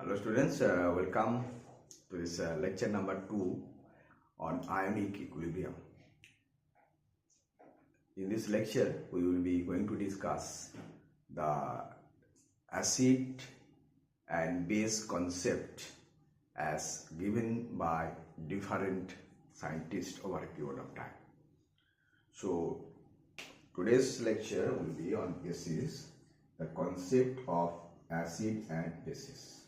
Hello students, welcome to this lecture number 2 on ionic equilibrium. In this lecture we will be going to discuss the acid and base concept as given by different scientists over a period of time. So today's lecture will be on basis, the concept of acid and bases.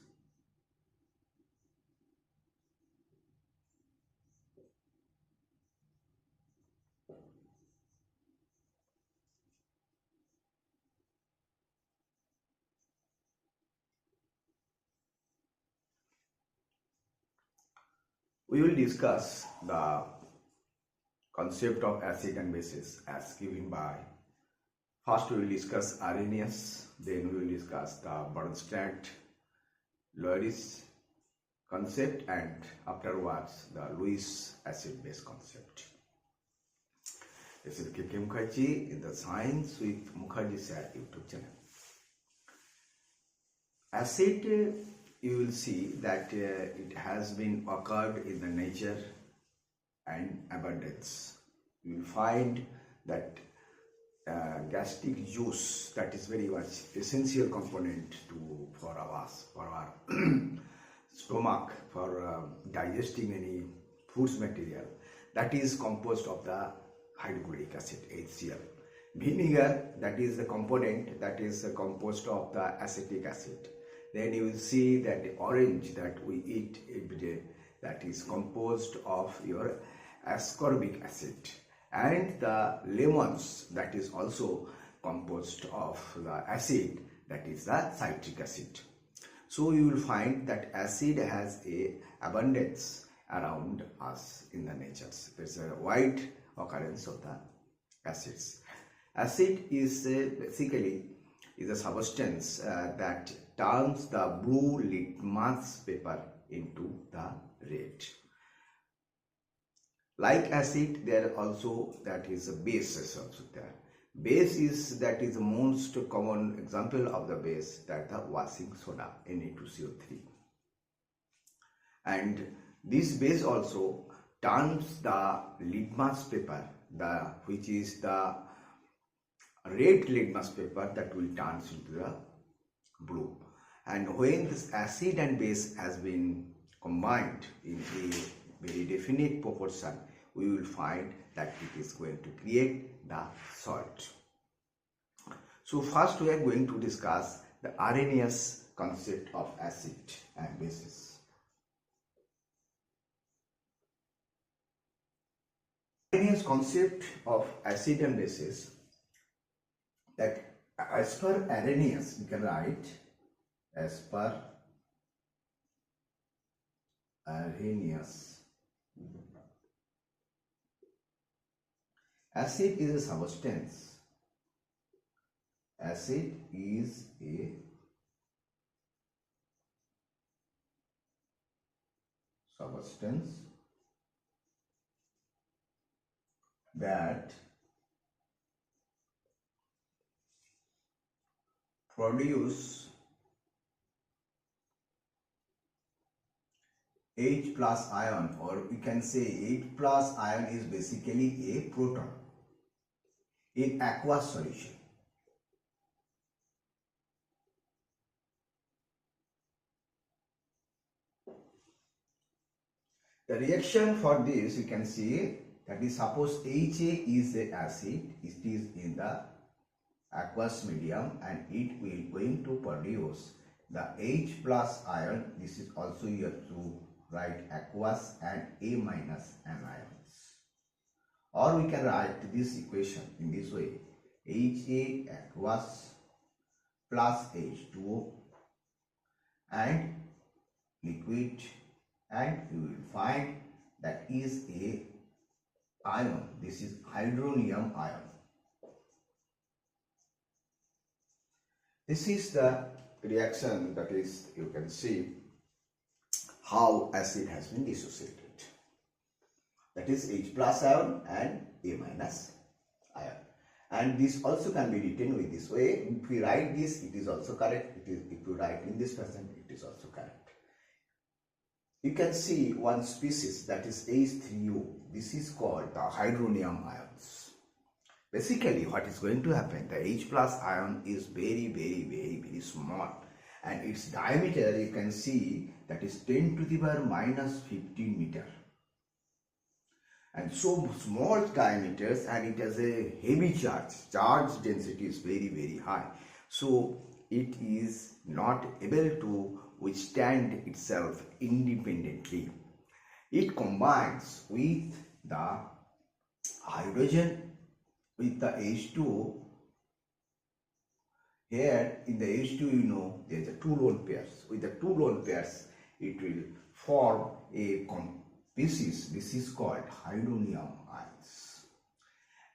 We will discuss the concept of acid and bases as given by, first we will discuss Arrhenius, then we will discuss the Bronsted-Lowry concept, and afterwards the Lewis acid base concept. This is K.K. Mukherjee in the Science with Mukherjee Sir YouTube channel. Acid, you will see that it has been occurred in the nature and abundance. You will find that gastric juice, that is very much essential component for our stomach, for digesting any foods material, that is composed of the hydrochloric acid, HCl. Vinegar, that is the component that is composed of the acetic acid. Then you will see that the orange that we eat every day, that is composed of your ascorbic acid, and the lemons, that is also composed of the acid, that is the citric acid. So you will find that acid has a abundance around us in the nature. There is a wide occurrence of the acids. Acid is basically a substance that turns the blue litmus paper into the red. Like acid, there also that is a base is also there. Base is that is the most common example of the base, that the washing soda, Na2CO3. And this base also turns the litmus paper, which is the red litmus paper, that will turn into the blue. And when this acid and base has been combined in a very definite proportion, we will find that it is going to create the salt. So first we are going to discuss the Arrhenius concept of acid and bases. Arrhenius concept of acid and bases, that as per Arrhenius, we can write as per Arrhenius, acid is a substance. Acid is a substance that produce H plus ion, or we can say H plus ion is basically a proton in aqueous solution. The reaction for this, you can see that is, suppose Ha is the acid, it is in the aqueous medium, and it will going to produce the H plus ion. This is also you have to write aqueous and A minus anions. Or we can write this equation in this way: Ha aqueous plus H2O and liquid, and you will find that is a ion. This is hydronium ion. This is the reaction, that is, you can see how acid has been dissociated. That is H plus ion and A minus ion. And this also can be written with this way. If we write this, it is also correct. If we write in this fashion, it is also correct. you can see one species, that is H3O. This is called the hydronium ions. Basically, what is going to happen, the H plus ion is very small, and its diameter you can see that is 10 to the power minus 15 meter. And so small diameters, and it has a heavy charge density is very high. So it is not able to withstand itself independently. It combines with the hydrogen with the H2O. Here in the H2, you know, there is a two lone pairs. With the two lone pairs, it will form a species. This is called hydronium ions.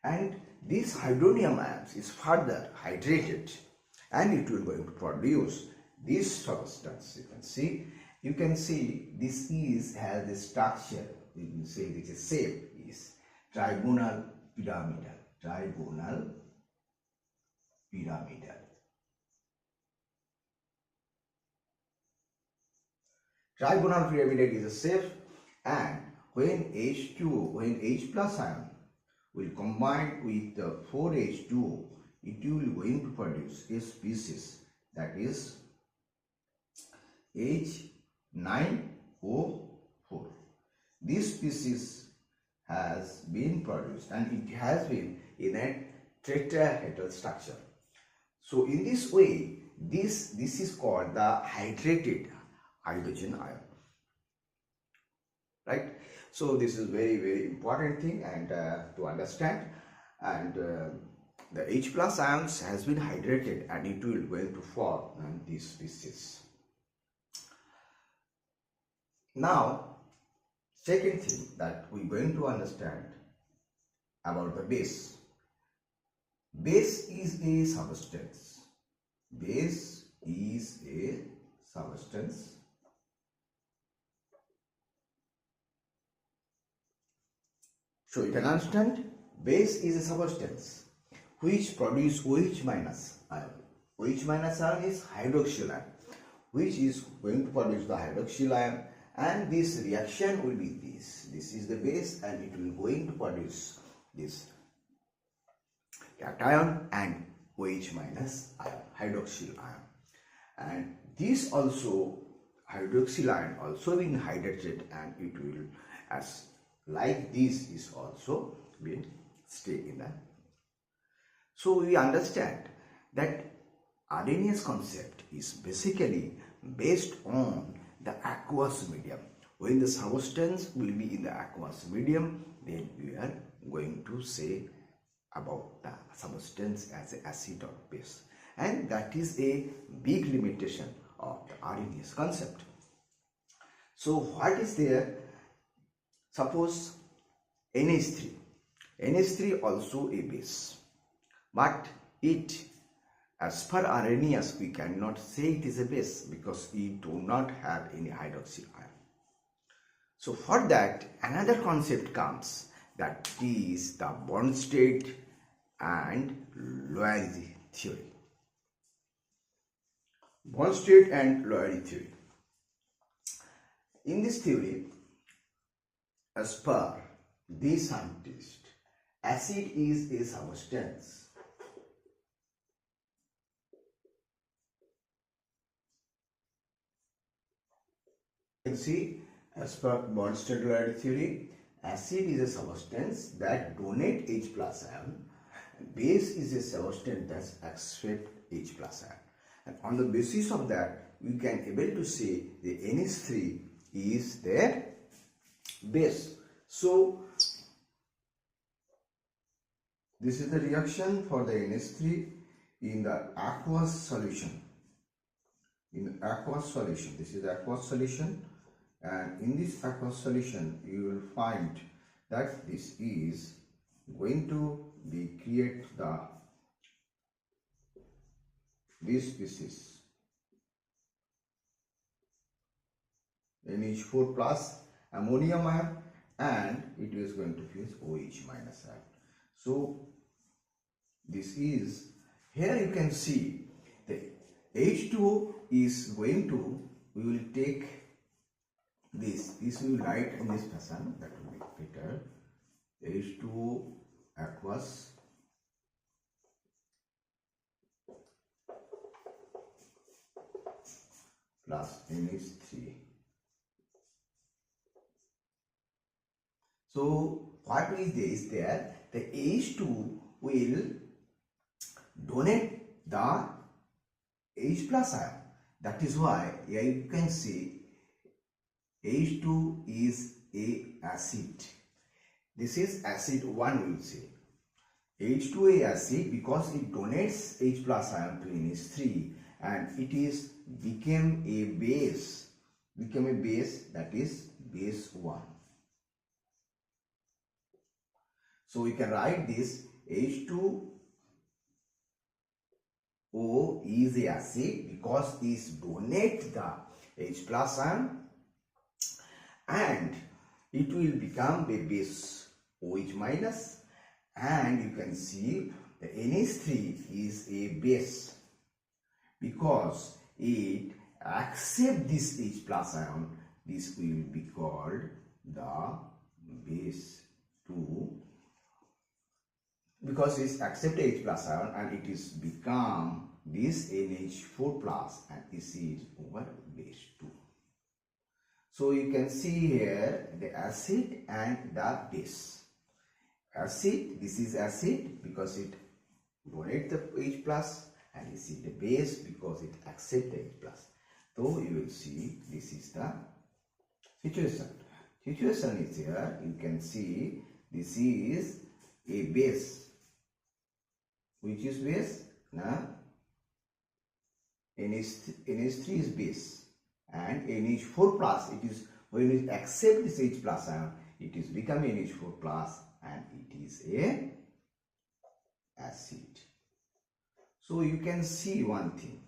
And this hydronium ions is further hydrated, and it will going to produce this substance. You can see this has a structure. You can say this is shape is trigonal pyramidal. Trigonal pyramidal. Trigonal pyramidal is a shape, and when H plus ion will combine with the 4H2O, it will going to produce a species, that is H9O4. This species has been produced, and it has been in a tetrahedral structure. So in this way, this is called the hydrated hydrogen ion, right? So this is very important thing, and to understand. And the H plus ions has been hydrated, and it will going to form this species. Now, second thing that we're going to understand about the base. Base is a substance. Base is a substance so you can understand, base is a substance which produce OH minus ion. OH minus ion is hydroxyl ion, which is going to produce the hydroxyl ion, and this reaction will be this. This is the base, and it will going to produce this cation and OH minus ion, hydroxyl ion. And this also, hydroxyl ion also being hydrated, and it will, as like this, is also being stay in that. So we understand that Arrhenius concept is basically based on the aqueous medium. When the substance will be in the aqueous medium, then we are going to say about the substance as an acid or base, and that is a big limitation of the Arrhenius concept. So what is there? Suppose NH3. NH3 also a base, but it, as per Arrhenius, we cannot say it is a base because we do not have any hydroxyl ion. So for that, another concept comes, that is the Bronsted and Lowry theory. Bronsted and Lowry theory. In this theory, as per this scientist, acid is a substance you can see, as per Bronsted-Lowry theory, acid is a substance that donate H plus ion, and base is a substance that accept H plus ion. And on the basis of that, we can able to say the NH3 is their base. So this is the reaction for the NH3 in the aqueous solution. In aqueous solution, this is aqueous solution, and in this aqueous solution you will find that this is going to be create this species NH4 plus ammonium ion, and it is going to fuse OH minus ion. So this is, here you can see the H2O is going to, we will take this we will write in this fashion, that will be better. H2 aqueous plus NH3. So what is this there? The H2 will donate the H plus ion. That is why here you can see H2 is a acid. This is acid 1, we will say. H2A acid because it donates H plus ion to NH3 and it is became a base, that is base 1. So we can write this H2O is a acid because this donate the H plus ion and it will become a base OH minus, and you can see the NH3 is a base because it accepts this H plus ion. This will be called the base 2 because it accepts H plus ion and it is become this NH4 plus and this is over base 2. So you can see here the acid and the base. Acid, this is acid because it donates the H plus, and this is the base because it accepts the H plus. So you will see this is the situation. Situation is here. You can see this is a base. Which is base? Now NH3 is base and NH4 plus, it is when it accepts this H plus ion, it is become NH4 plus and it is a acid. So you can see one thing.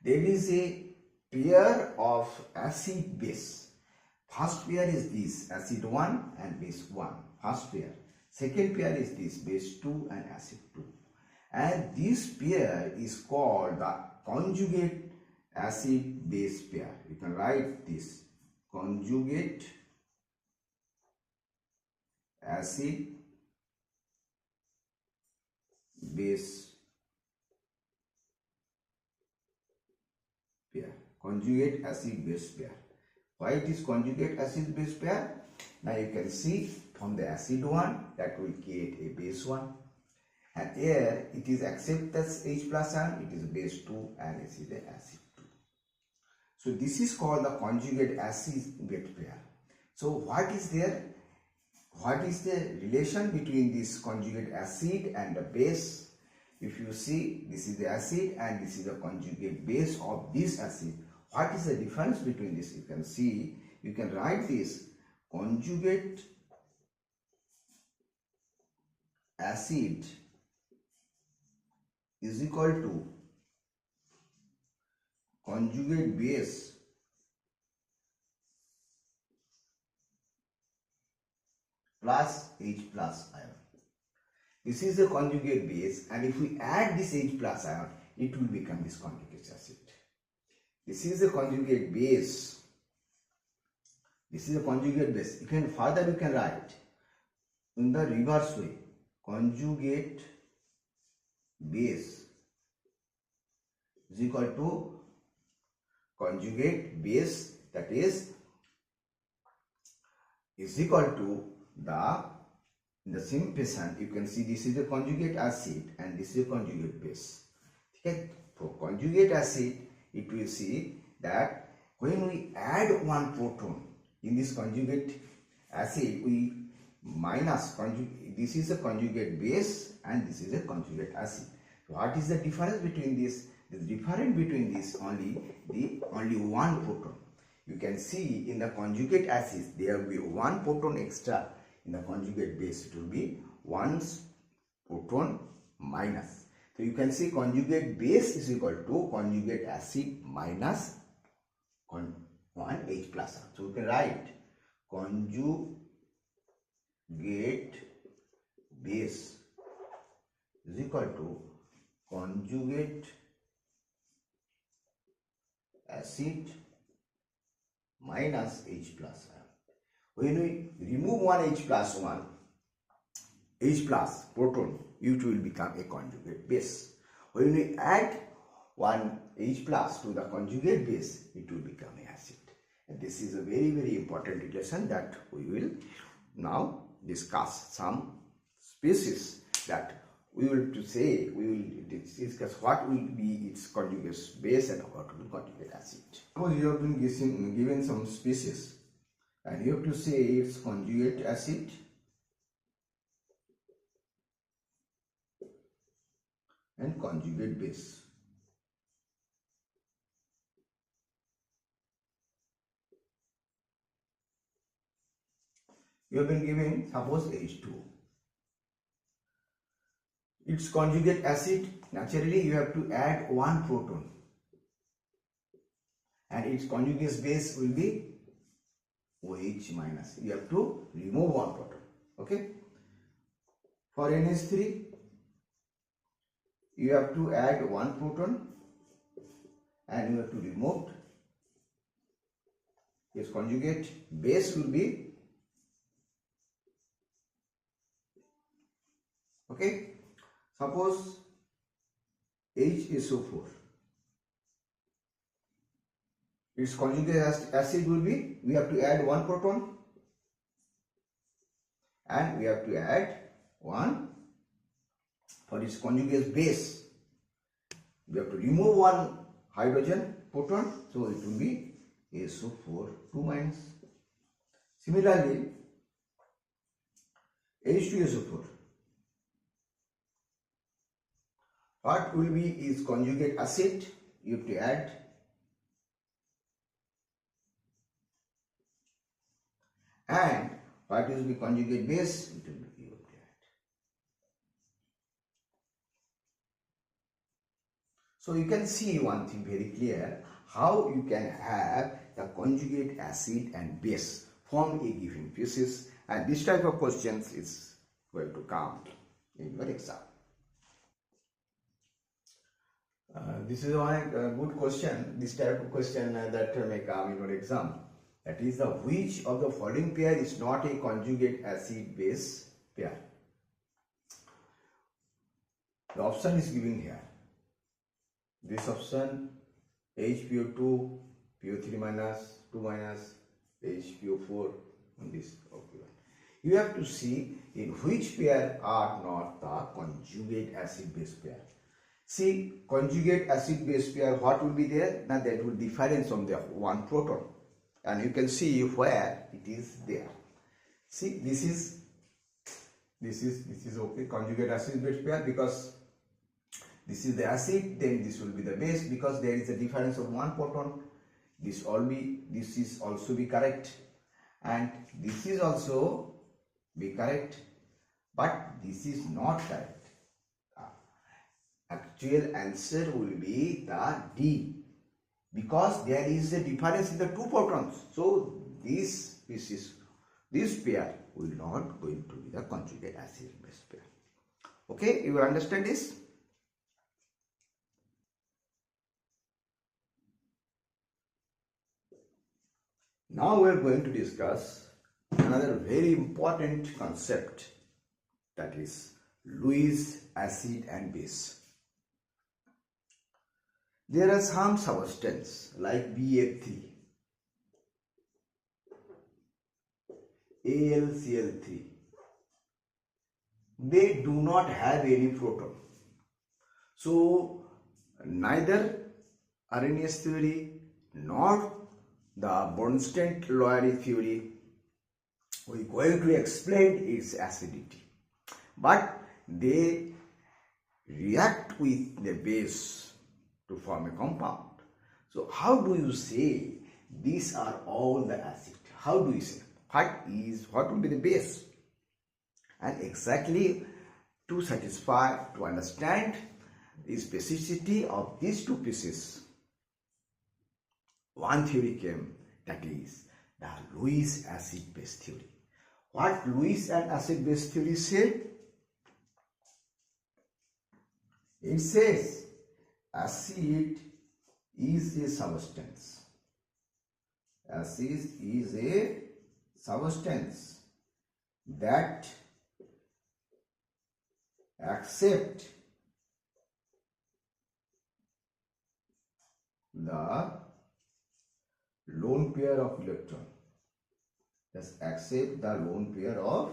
There is a pair of acid base. First pair is this acid 1 and base 1. First pair. Second pair is this base 2 and acid 2. And this pair is called the conjugate acid base pair. You can write this conjugate acid base pair. Conjugate acid base pair. Why it is conjugate acid base pair? Now you can see from the acid 1 that will create a base 1. And here it is accept as H plus ion, it is base 2 and it is the acid 2. So this is called the conjugate acid base pair. So what is there? What is the relation between this conjugate acid and the base? If you see, this is the acid and this is the conjugate base of this acid. What is the difference between this? You can see, you can write this conjugate acid is equal to conjugate base plus H plus ion. This is the conjugate base, and if we add this H plus ion, it will become this conjugate acid. This is the conjugate base. This is the conjugate base. You can further you can write in the reverse way. Conjugate base is equal to conjugate base, that is equal to the, in the same fashion you can see this is the conjugate acid and this is the conjugate base. Okay? For conjugate acid, it will see that when we add one proton in this conjugate acid, we minus conjugate, this is a conjugate base and this is a conjugate acid. So what is the difference between this? The difference between this only one proton. You can see in the conjugate acid there will be one proton extra. In the conjugate base it will be one proton minus. So you can see conjugate base is equal to conjugate acid minus 1 H plus. So we can write conjugate base is equal to conjugate acid minus H plus ion. When we remove one H plus one, H plus proton, it will become a conjugate base. When we add one H plus to the conjugate base, it will become an acid. And this is a very, very important relation that we will now discuss some species that we will discuss what will be its conjugate base and what will be conjugate acid. Suppose you have been given some species and you have to say its conjugate acid and conjugate base. You have been given, suppose H2. Its conjugate acid, naturally you have to add one proton and its conjugate base will be OH minus. You have to remove one proton. Okay. For NH3, you have to add one proton and you have to remove its conjugate base will be, okay. Suppose HSO4. Its conjugate acid will be, we have to add one proton and we have to add one for its conjugate base. We have to remove one hydrogen proton, so it will be SO4 2 minus. Similarly, H2SO4. What will be its conjugate acid? You have to add and what is the conjugate base? It will be you have to add. So you can see one thing very clear, how you can have the conjugate acid and base from a given species, and this type of questions is going to come in your exam. This is one good question, this type of question that may come in your exam. That is, the which of the following pair is not a conjugate acid base pair? The option is given here. This option, HPO2, PO3 minus, 2 minus, HPO4, and this. Okay. You have to see in which pair are not the conjugate acid base pair. See, conjugate acid base pair, what will be there? Now that will difference from the one proton, and you can see where it is there. See, this is okay, conjugate acid base pair, because this is the acid, then this will be the base, because there is a difference of one proton. This is also be correct, and this is also be correct, but this is not correct. Actual answer will be the D, because there is a difference in the two protons. So this pair will not going to be the conjugate acid base pair. Okay, you will understand this. Now we are going to discuss another very important concept, that is Lewis acid and base. There are some substances like BF3, AlCl3. They do not have any proton. So neither Arrhenius theory nor the Bronsted-Lowry theory we are going to explain its acidity, but they react with the base to form a compound. So how do you say these are all the acid? How do you say what will be the base? And exactly to understand the specificity of these two pieces, one theory came, that is the Lewis acid base theory. What Lewis and acid base theory say? It says acid is a substance Acid is a substance that accept the lone pair of electron. Just accept the lone pair of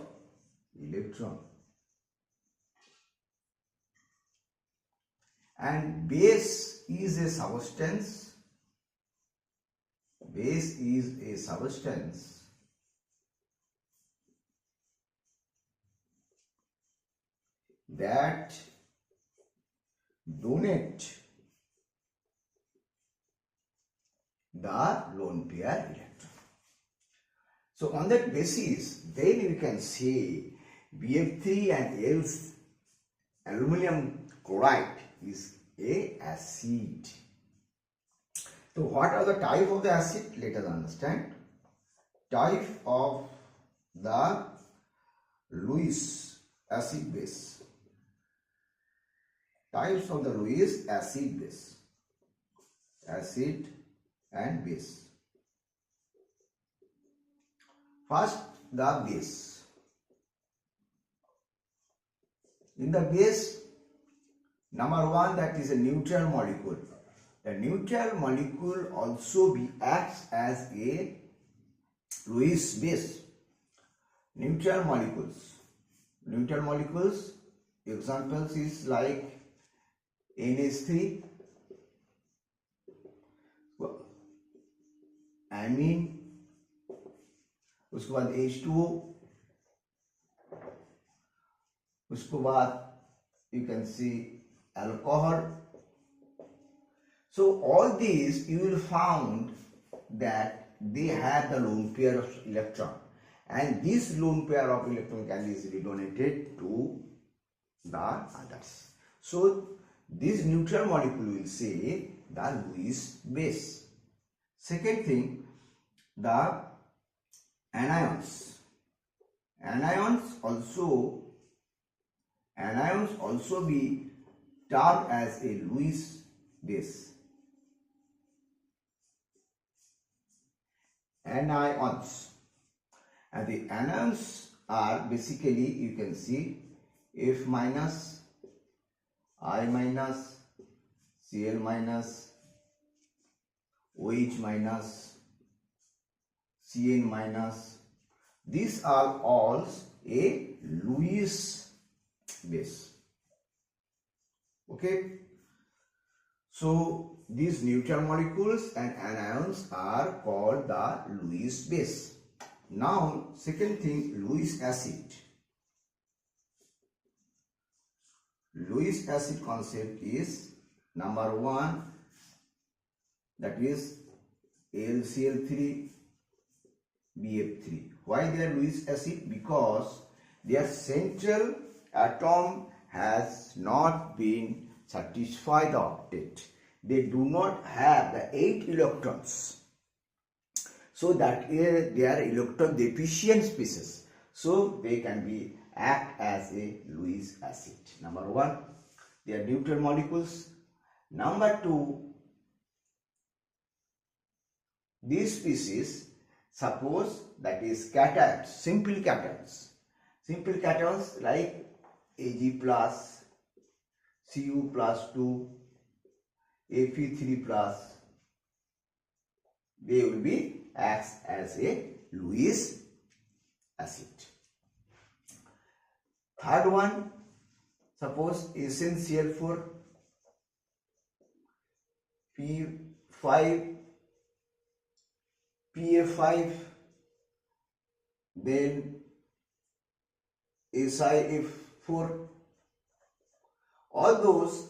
electron. And base is a substance. Base is a substance that donate the lone pair electron. So on that basis, then we can say BF3 and L's aluminum chloride is a acid. So what are the type of the acid? Let us understand. Type of the Lewis acid base. Types of the Lewis acid base. Acid and base. First, the base. In the base, number one, that is a neutral molecule. The neutral molecule also acts as a Lewis base. Neutral molecules. Neutral molecules, examples is like NH3, amine, उसके बाद H2O, उसके बाद you can see alcohol. So all these you will find that they have the lone pair of electron, and this lone pair of electron can be easily donated to the others. So this neutral molecule will say the Lewis base. Second thing, the anions. Anions also be termed as a Lewis base. Anions. And the anions are basically, you can see, F minus, I minus, Cl minus, OH minus, Cn minus. These are all a Lewis base. Okay. So these neutral molecules and anions are called the Lewis base. Now, second thing, Lewis acid. Lewis acid concept is number one, that is LCl3 BF3. Why they are Lewis acid? Because their central atom has not been satisfied the octet. They do not have the 8 electrons. So that they are electron deficient species. So they can be act as a Lewis acid. Number one, they are neutral molecules. Number two, these species, suppose that is cations, simple cations. Simple cations like Ag plus, Cu plus 2, Fe3 plus, they will be acts as a Lewis acid. Third one, suppose SnCl4, P5, PF5, then SiF4. All those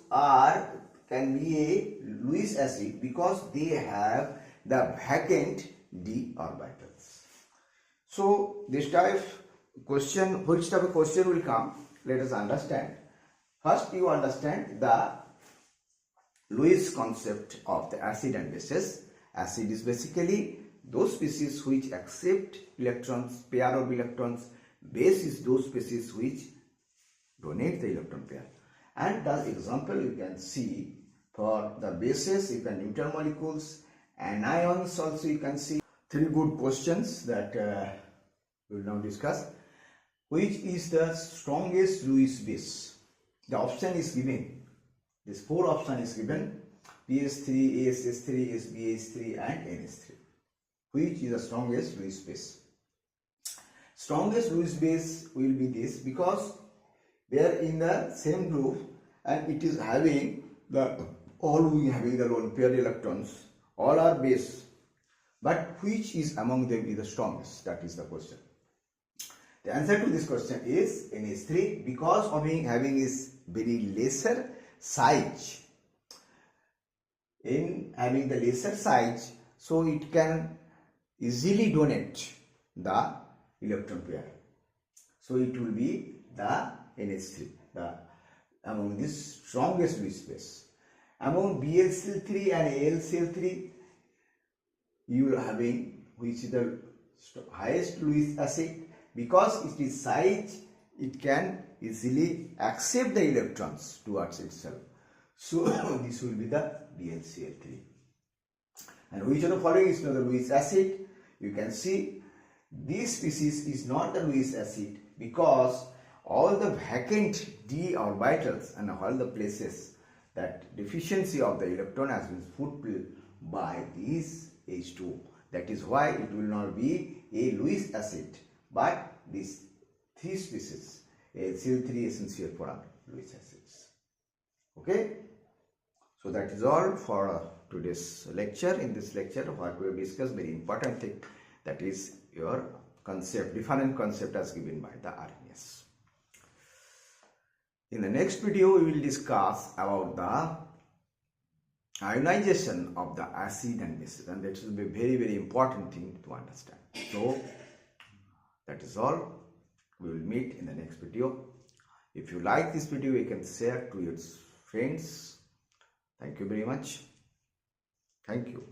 can be a Lewis acid because they have the vacant d orbitals. So this type question, which type of question will come? Let us understand. First, you understand the Lewis concept of the acid and bases. Acid is basically those species which accept electrons, pair of electrons. Base is those species which donate the electron pair. And the example you can see for the bases, you can neutral molecules, anions also you can see. three good questions that we will now discuss. Which is the strongest Lewis base? The option is given. This four option is given: PS3, ASS3, SBH3 and NS3. Which is the strongest Lewis base? Strongest Lewis base will be this, because they are in the same group and it is having the having the lone pair electrons. All are base, but which is among them is the strongest? That is the question. The answer to this question is NH3, because of having is very lesser size. In having the lesser size, so it can easily donate the electron pair. So it will be the NH3, the among this strongest Lewis base. Among BlCl3 and AlCl3, you are having which is the highest Lewis acid, because it is size, it can easily accept the electrons towards itself. So this will be the BlCl3. And which of the following is not the Lewis acid? You can see this species is not the Lewis acid, because all the vacant d orbitals and all the places that deficiency of the electron has been fulfilled by this H2. That is why it will not be a Lewis acid, but these three species, AlCl3, essential for Lewis acids. Okay, so that is all for today's lecture. In this lecture, what we have discussed, very important thing, that is your concept, different concept as given by the Arrhenius. In the next video, we will discuss about the ionization of the acid and bases, and that will be very, very important thing to understand. So that is all. We will meet in the next video. If you like this video, you can share to your friends. Thank you very much. Thank you.